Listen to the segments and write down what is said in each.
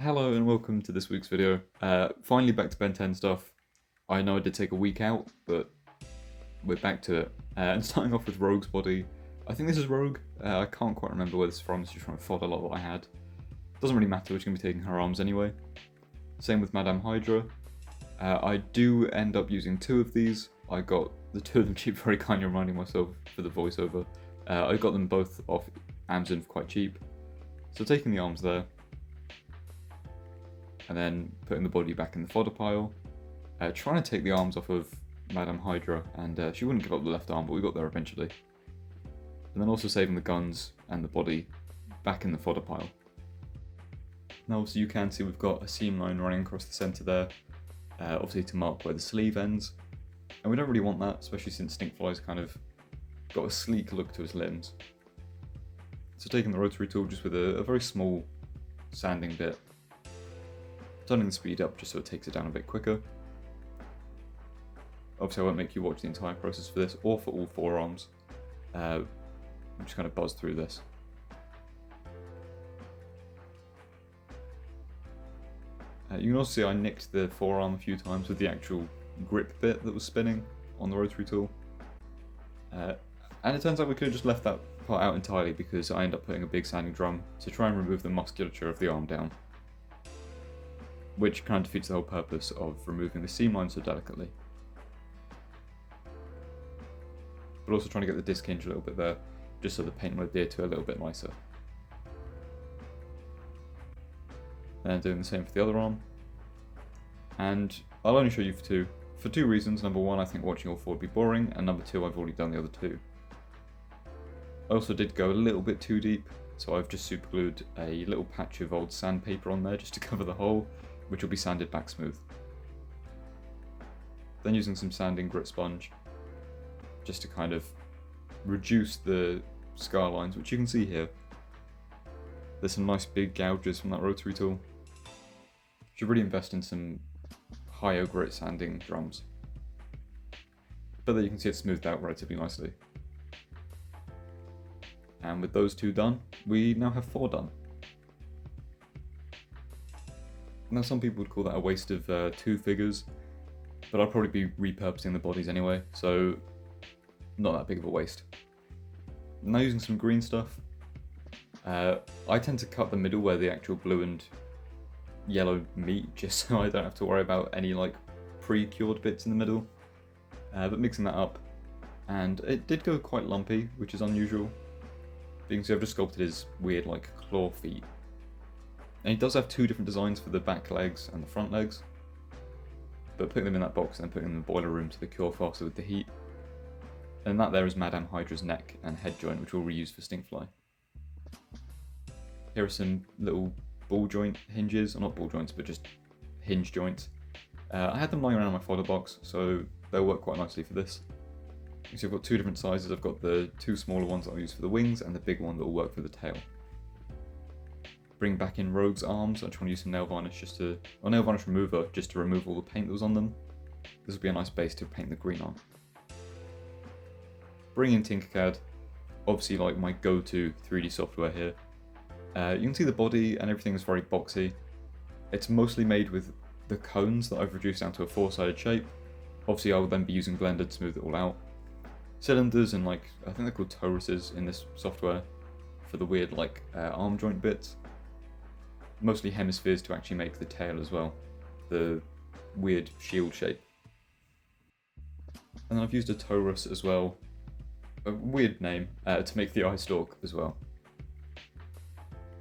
Hello and welcome to this week's video. Finally back to Ben 10 stuff. I know I did take a week out, but we're back to it. And starting off with Rogue's body. I think this is Rogue. I can't quite remember where this is from, it's just trying to fod a lot of what I had. Doesn't really matter, we're just going to be taking her arms anyway. Same with Madame Hydra. I do end up using two of these. I got the two of them cheap, very kindly reminding myself for the voiceover. I got them both off Amazon for quite cheap. So taking the arms there. And then putting the body back in the fodder pile. Trying to take the arms off of Madame Hydra, and she wouldn't give up the left arm, but we got there eventually. And then also saving the guns and the body back in the fodder pile. Now obviously you can see we've got a seam line running across the centre there, obviously to mark where the sleeve ends. And we don't really want that, especially since Stinkfly's kind of got a sleek look to his limbs. So taking the rotary tool just with a very small sanding bit, turning the speed up just so it takes it down a bit quicker. Obviously I won't make you watch the entire process for this, or for all four arms. I'm just kind of buzz through this. You can also see I nicked the forearm a few times with the actual grip bit that was spinning on the rotary tool. And it turns out we could have just left that part out entirely because I end up putting a big sanding drum to try and remove the musculature of the arm down, which kind of defeats the whole purpose of removing the seam line so delicately. But also trying to get the disc hinge a little bit there, just so the paint will adhere to it a little bit nicer. And doing the same for the other arm. And I'll only show you for two reasons. Number one, I think watching all four would be boring, and number two, I've already done the other two. I also did go a little bit too deep, so I've just superglued a little patch of old sandpaper on there just to cover the hole, which will be sanded back smooth. Then using some sanding grit sponge, just to kind of reduce the scar lines, which you can see here. There's some nice big gouges from that rotary tool. Should really invest in some higher grit sanding drums. But there you can see it smoothed out relatively nicely. And with those two done, we now have four done. Now some people would call that a waste of two figures, but I'll probably be repurposing the bodies anyway, so not that big of a waste. Now using some green stuff, I tend to cut the middle where the actual blue and yellow meet, just so I don't have to worry about any like pre-cured bits in the middle. But mixing that up, and it did go quite lumpy, which is unusual. But you can see I've just sculpted his weird like claw feet. And he does have two different designs for the back legs and the front legs. But putting them in that box and then putting them in the boiler room to cure faster with the heat. And that there is Madame Hydra's neck and head joint, which we'll reuse for Stinkfly. Here are some little ball joint hinges, or not ball joints, but just hinge joints. I had them lying around in my folder box, so they'll work quite nicely for this. So I've got two different sizes. I've got the two smaller ones that I'll use for the wings, and the big one that will work for the tail. Bring back in Rogue's arms. I just want to use some nail varnish or nail varnish remover, just to remove all the paint that was on them. This will be a nice base to paint the green on. Bring in Tinkercad, obviously like my go-to 3D software here. You can see the body and everything is very boxy. It's mostly made with the cones that I've reduced down to a four-sided shape. Obviously I will then be using Blender to smooth it all out. Cylinders and like, I think they're called toruses in this software for the weird like arm joint bits. Mostly hemispheres to actually make the tail as well, the weird shield shape. And then I've used a torus as well, a weird name, to make the eye stalk as well.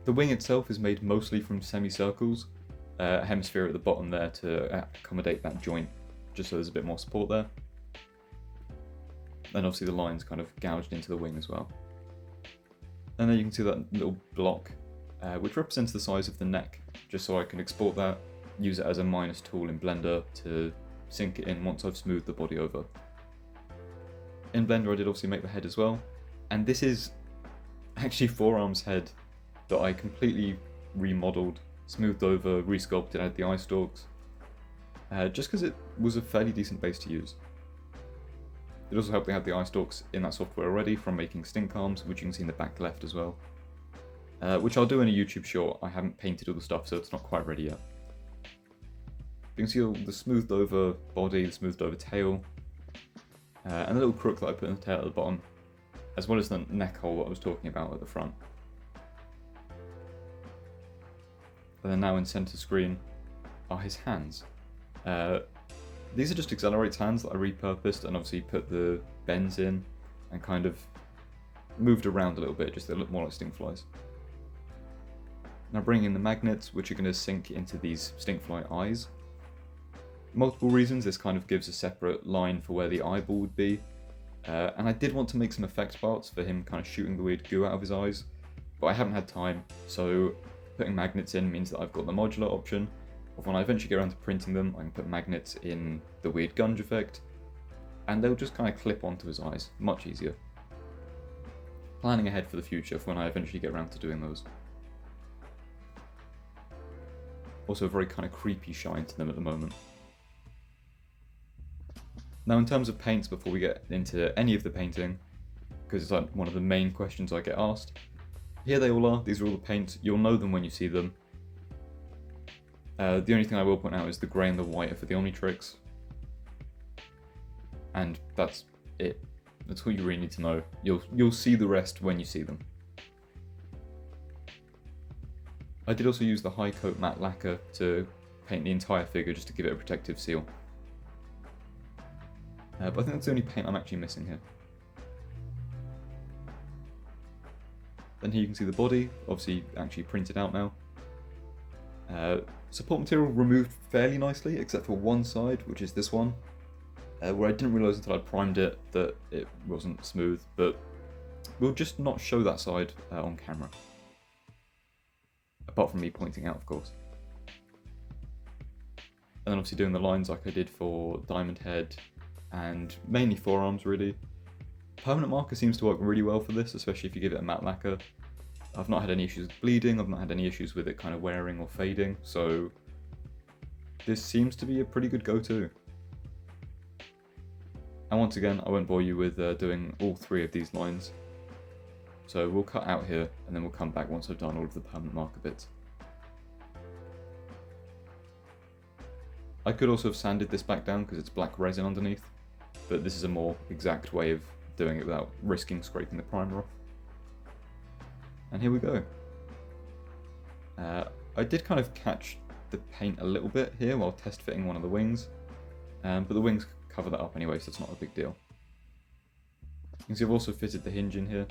The wing itself is made mostly from semicircles, a hemisphere at the bottom there to accommodate that joint, just so there's a bit more support there. And obviously the lines kind of gouged into the wing as well. And then you can see that little block, which represents the size of the neck, just so I can export that, use it as a minus tool in Blender to sink it in once I've smoothed the body over. In Blender I did obviously make the head as well, and this is actually Forearm's head that I completely remodeled, smoothed over, resculpted, added the eye stalks, just because it was a fairly decent base to use. It also helped they had the eye stalks in that software already from making stink arms, which you can see in the back left as well. which I'll do in a YouTube short. I haven't painted all the stuff, so it's not quite ready yet. You can see all the smoothed over body, the smoothed over tail, and the little crook that I put in the tail at the bottom, as well as the neck hole that I was talking about at the front. And then now in center screen are his hands. These are just Accelerate's hands that I repurposed and obviously put the bends in and kind of moved around a little bit just to look more like Stinkflies. Now bringing in the magnets, which are going to sink into these Stinkfly eyes. Multiple reasons, this kind of gives a separate line for where the eyeball would be. And I did want to make some effects parts for him kind of shooting the weird goo out of his eyes, but I haven't had time, so putting magnets in means that I've got the modular option of when I eventually get around to printing them, I can put magnets in the weird gunge effect, and they'll just kind of clip onto his eyes, much easier. Planning ahead for the future for when I eventually get around to doing those. Also a very kind of creepy shine to them at the moment. Now in terms of paints, before we get into any of the painting, because it's like one of the main questions I get asked, here they all are, these are all the paints, you'll know them when you see them. The only thing I will point out is the grey and the white are for the Omnitrix. And that's it. That's all you really need to know. You'll see the rest when you see them. I did also use the high coat matte lacquer to paint the entire figure just to give it a protective seal. But I think that's the only paint I'm actually missing here. Then here you can see the body, obviously actually printed out now. Support material removed fairly nicely, except for one side, which is this one, where I didn't realise until I primed it that it wasn't smooth, but we'll just not show that side on camera. Apart from me pointing out, of course. And then obviously doing the lines like I did for Diamond Head, and mainly forearms really. Permanent marker seems to work really well for this, especially if you give it a matte lacquer. I've not had any issues with bleeding, I've not had any issues with it kind of wearing or fading, so this seems to be a pretty good go-to. And once again, I won't bore you with doing all three of these lines. So we'll cut out here, and then we'll come back once I've done all of the permanent marker bits. I could also have sanded this back down because it's black resin underneath, but this is a more exact way of doing it without risking scraping the primer off. And here we go. I did kind of catch the paint a little bit here while test fitting one of the wings, but the wings cover that up anyway, so it's not a big deal. You can see I've also fitted the hinge in here.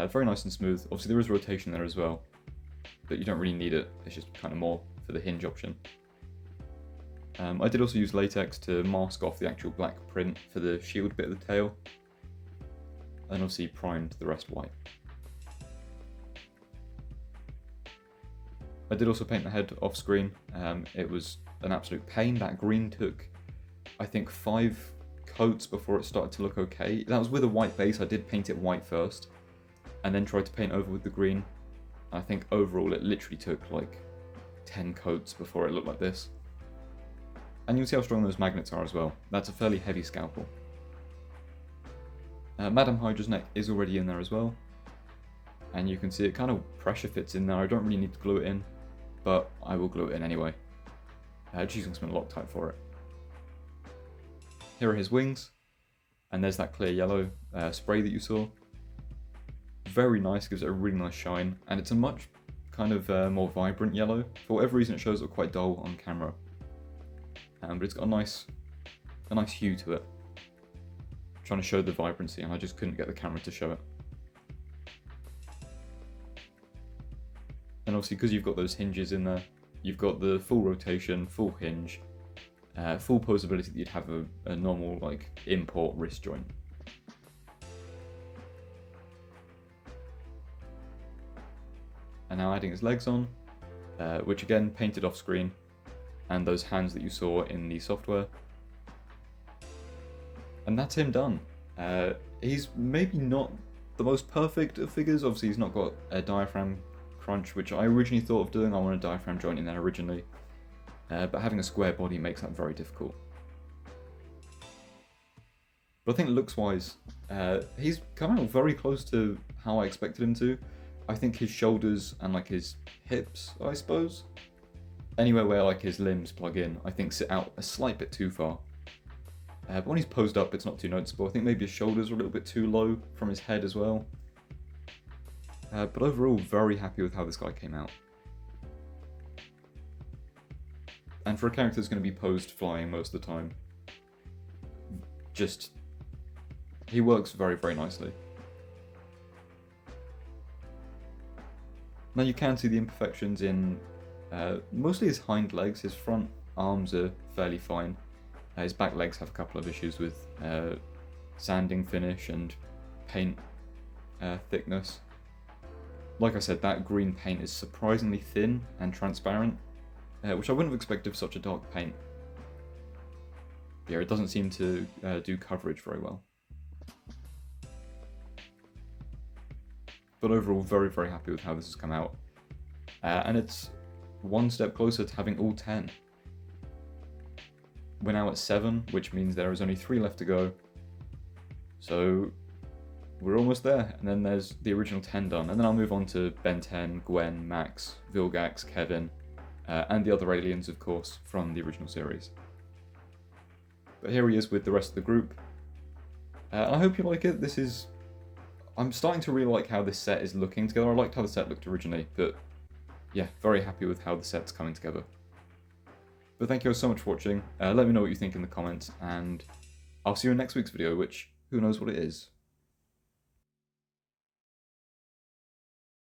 Very nice and smooth. Obviously there is rotation there as well, but you don't really need it, it's just kind of more for the hinge option. I did also use latex to mask off the actual black print for the shield bit of the tail, and obviously primed the rest white. I did also paint the head off screen. It was an absolute pain. That green took, I think, 5 coats before it started to look okay. That was with a white base. I did paint it white first, and then tried to paint over with the green. I think overall it literally took like 10 coats before it looked like this. And you can see how strong those magnets are as well. That's a fairly heavy scalpel. Madame Hydra's neck is already in there as well. And you can see it kind of pressure fits in there. I don't really need to glue it in, but I will glue it in anyway. Just using some Loctite for it. Here are his wings. And there's that clear yellow spray that you saw. Very nice, gives it a really nice shine. And it's a much kind of more vibrant yellow. For whatever reason it shows up quite dull on camera. But it's got a nice hue to it. I'm trying to show the vibrancy and I just couldn't get the camera to show it. And obviously because you've got those hinges in there, you've got the full rotation, full hinge, full posability that you'd have a normal like import wrist joint. And now adding his legs on, which again painted off screen. And those hands that you saw in the software. And that's him done. He's maybe not the most perfect of figures. Obviously he's not got a diaphragm crunch, which I originally thought of doing. I wanted a diaphragm joint in there originally. But having a square body makes that very difficult. But I think looks wise, he's come out very close to how I expected him to. I think his shoulders and like his hips, I suppose, anywhere where like his limbs plug in, I think sit out a slight bit too far. But when he's posed up, it's not too noticeable. I think maybe his shoulders are a little bit too low from his head as well. But overall, very happy with how this guy came out. And for a character that's going to be posed flying most of the time, he works very, very nicely. Now you can see the imperfections in mostly his hind legs. His front arms are fairly fine. His back legs have a couple of issues with sanding finish and paint thickness. Like I said, that green paint is surprisingly thin and transparent, which I wouldn't have expected for such a dark paint. Yeah, it doesn't seem to do coverage very well. But overall, very, very happy with how this has come out. And it's one step closer to having all 10. We're now at 7, which means there is only 3 left to go. So we're almost there. And then there's the original 10 done. And then I'll move on to Ben 10, Gwen, Max, Vilgax, Kevin, and the other aliens, of course, from the original series. But here he is with the rest of the group. I hope you like it. I'm starting to really like how this set is looking together. I liked how the set looked originally, but yeah, very happy with how the set's coming together. But thank you all so much for watching. Let me know what you think in the comments, and I'll see you in next week's video, which, who knows what it is.